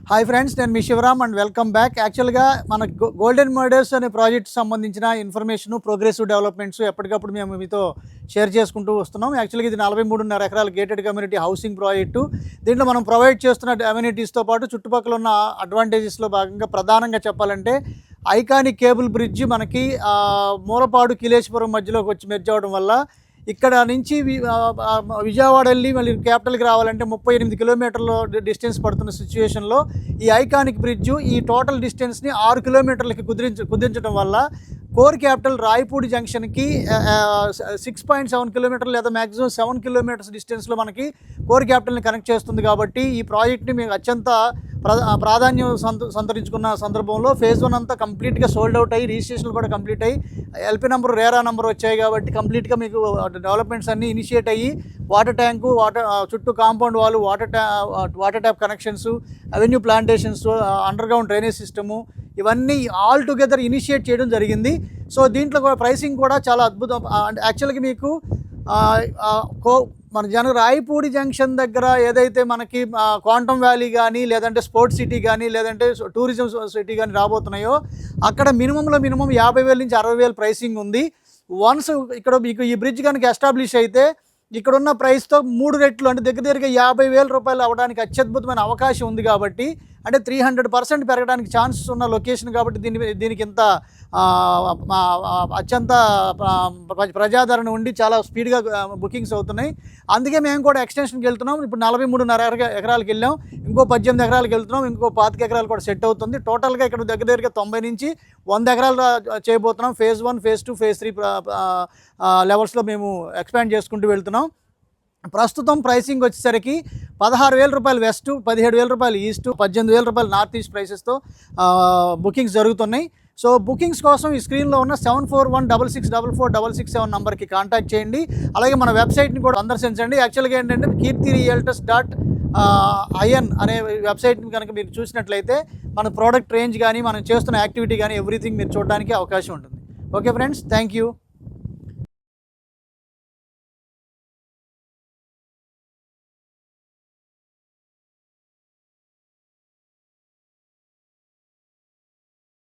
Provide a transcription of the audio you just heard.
Hi friends, నేను మీ Shivaram and welcome back. యాక్చువల్గా మన గోల్డెన్ మోడల్స్ అనే ప్రాజెక్ట్ సంబంధించిన ఇన్ఫర్మేషన్, ప్రోగ్రెసివ్ డెవలప్మెంట్స్ ఎప్పటికప్పుడు మేము మీతో షేర్ చేసుకుంటూ వస్తున్నాం. యాక్చువల్గా ఇది 43.5 ఎకరాల గేటెడ్ కమ్యూనిటీ హౌసింగ్ ప్రాజెక్టు. దీంట్లో మనం ప్రొవైడ్ చేస్తున్న అమ్యూనిటీస్తో పాటు చుట్టుపక్కల ఉన్న అడ్వాంటేజెస్లో భాగంగా ప్రధానంగా చెప్పాలంటే ఐకానిక్ కేబుల్ బ్రిడ్జ్ మనకి మూలపాడు కిలేశ్వరం మధ్యలోకి వచ్చి మెర్జ్ అవ్వడం వల్ల ఇక్కడ నుంచి విజయవాడ వెళ్ళి మళ్ళీ క్యాపిటల్కి రావాలంటే 38 కిలోమీటర్ల డిస్టెన్స్ పడుతున్న సిచ్యువేషన్లో ఈ ఐకానిక్ బ్రిడ్జ్ ఈ టోటల్ డిస్టెన్స్ని 6 కిలోమీటర్లకి కుదించడం వల్ల కోర్ క్యాపిటల్ రాయపూడి జంక్షన్కి 6.7 కిలోమీటర్లు లేదా మ్యాక్సిమం 7 కిలోమీటర్స్ డిస్టెన్స్లో మనకి కోర్ క్యాపిటల్ని కనెక్ట్ చేస్తుంది. కాబట్టి ఈ ప్రాజెక్ట్ని మేము అత్యంత ప్రాధాన్యం సంతరించుకున్న సందర్భంలో ఫేజ్ 1 అంతా కంప్లీట్గా సోల్డ్ అవుట్ అయ్యి రిజిస్ట్రేషన్లు కూడా కంప్లీట్ అయ్యి ఎల్పీ నెంబర్ రేరా నెంబర్ వచ్చాయి. కాబట్టి కంప్లీట్గా మీకు డెవలప్మెంట్స్ అన్నీ ఇనిషియేట్ అయ్యి వాటర్ ట్యాంకు, చుట్టూ compound wall, water tap connections, avenue plantations, under ground drainage system ఇవన్నీ ఆల్ టుగెదర్ ఇనిషియేట్ చేయడం జరిగింది. సో దీంట్లో కూడా ప్రైసింగ్ కూడా చాలా అద్భుతం. యాక్చువల్గా మీకు మన రాయపూడి జంక్షన్ దగ్గర ఏదైతే మనకి క్వాంటమ్ వ్యాలీ కానీ లేదంటే స్పోర్ట్స్ సిటీ కానీ లేదంటే టూరిజం సిటీ కానీ రాబోతున్నాయో అక్కడ మినిమం 50,000 నుంచి 60,000 ప్రైసింగ్ ఉంది. వన్స్ ఇక్కడ మీకు ఈ బ్రిడ్జ్ కనుక ఎస్టాబ్లిష్ అయితే ఇక్కడున్న ప్రైస్తో 3 రెట్లు అంటే దగ్గరగా 50,000 రూపాయలు అవ్వడానికి అత్యద్భుతమైన అవకాశం ఉంది. కాబట్టి అంటే 300% పెరగడానికి ఛాన్సెస్ ఉన్న లొకేషన్. కాబట్టి దీనికి ఇంత అత్యంత ప్రజాదరణ ఉండి చాలా స్పీడ్గా బుకింగ్స్ అవుతున్నాయి. అందుకే మేము కూడా ఎక్స్టెన్షన్కి వెళ్తున్నాం. ఇప్పుడు 43.5 ఎకరాలకు వెళ్ళాం, ఇంకో 18 ఎకరాలకు వెళ్తున్నాం, ఇంకో 25 ఎకరాలు కూడా సెట్ అవుతుంది. టోటల్గా ఇక్కడ దగ్గరగా 90 నుంచి 100 ఎకరాలు చేయబోతున్నాం. ఫేజ్ 1, ఫేజ్ 2, ఫేజ్ 3 లెవెల్స్లో మేము ఎక్స్పాండ్ చేసుకుంటూ వెళ్తున్నాం. ప్రస్తుతం ప్రైసింగ్ వచ్చేసరికి 16,000 రూపాయలు వెస్ట్, 17,000 రూపాయలు ఈస్ట్, 18,000 రూపాయలు నార్త్ ఈస్ట్ ప్రైసెస్తో బుకింగ్స్ జరుగుతున్నాయి. సో బుకింగ్స్ కోసం ఈ స్క్రీన్లో ఉన్న 7416644667 నెంబర్కి కాంటాక్ట్ చేయండి. అలాగే మన వెబ్సైట్ని కూడా సందర్శించండి. యాక్చువల్గా ఏంటంటే kirthirealtors.in అనే వెబ్సైట్ని కనుక మీరు చూసినట్లయితే మన ప్రోడక్ట్ రేంజ్ కానీ మనం చేస్తున్న యాక్టివిటీ కానీ ఎవ్రీథింగ్ మీరు చూడడానికి అవకాశం ఉంటుంది. Okay friends, thank you.